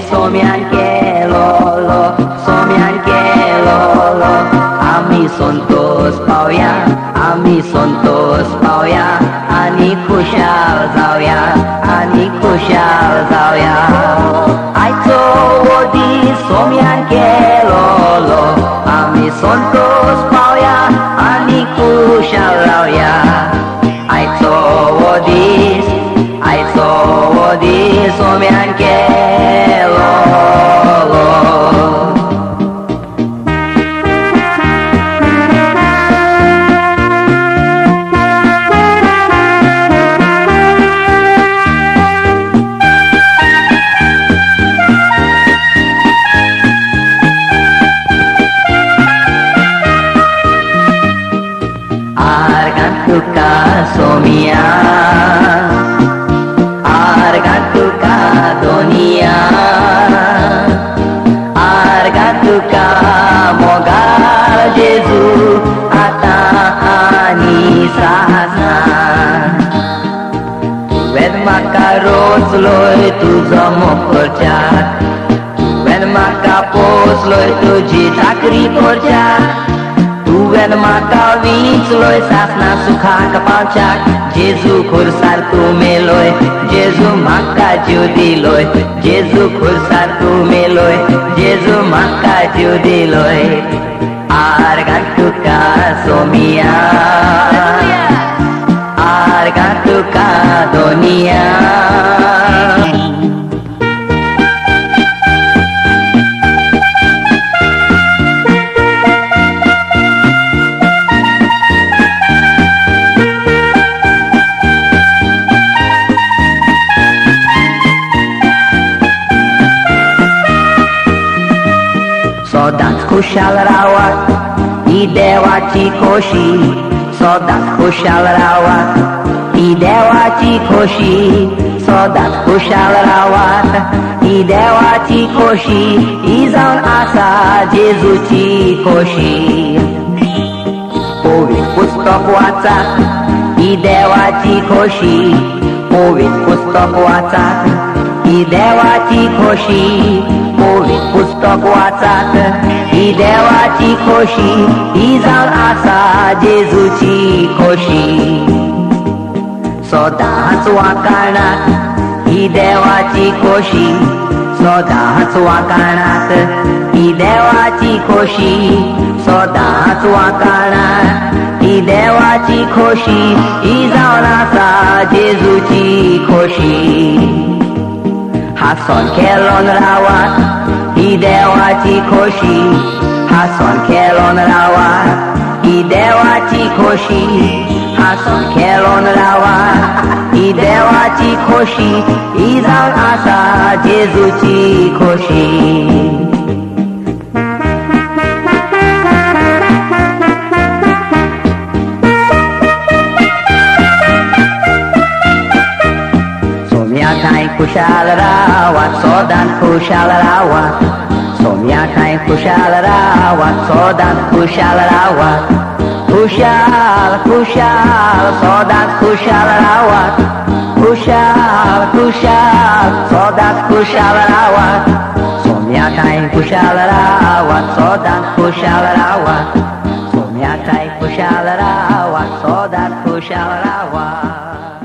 सोम्यान केलोलो, सोम्यान केलोलो, आमी संतोष पावया, आमी संतोष पावया, आनी खुशाल जावया, आनी खुशाल जावया. आयचो हो दीस सोम्यान केलोलो, आमी संतोष पावया, आनी खुशाल रावया. आयचो हो दीस, आयचो हो दीस सोम्यान केलोलो. Argantuka somia, argantuka donia, argantuka mogal Jesus ata ani sahasna. Ved maka rozloy tuzo mokorchak, ved maka posloy tuji takri korchak. Tuwen maka wincloy sasna sukha kapalchak, Jesu khursar tu meloy, Jesu maka judiloy, Jesu khursar tu meloy, Jesu maka judiloy. Argantuka somia, argantuka donia. सदांच खुशाल रावात ही देवाची खोशी, सदांच खुशाल रावात ही देवाची खोशी, सदांच खुशाल रावात ही देवाची खोशी, ही जावन आसा जेजूची खोशी. पवित्र पुस्तक वाचात ही देवाची खोशी, पवित्र पुस्तक वाचात ही देवाची खोशी, पवित्र पुस्तक वाचात ही देवाची खोशी, ही जावन आसा जेजूची खोशी. सदांच वाकाणात ही देवाची खोशी, सदांच वाकाणात ही देवाची खोशी, सदांच वाकाणात ही देवाची खोशी, ही जावन आसा जेजूची खोशी. हासन खेळोन रावात ही देवाची खोशी, हासन खेळोन रावात ही देवाची खोशी, हासन खेळोन रावात ही देवाची खोशी, ही जावन आसा जेजूची खोशी. खुशाल रावात सदांच खुशाल रावात, सोम्या खाय खुशाल रावात सदांच खुशाल रावात, खुशाल खुशाल सदांच खुशाल रावात, खुशाल खुशाल सदांच खुशाल रावात. सोम्या खाय खुशाल रावात सदांच खुशाल रावात, सोम्या खाय खुशाल रावात.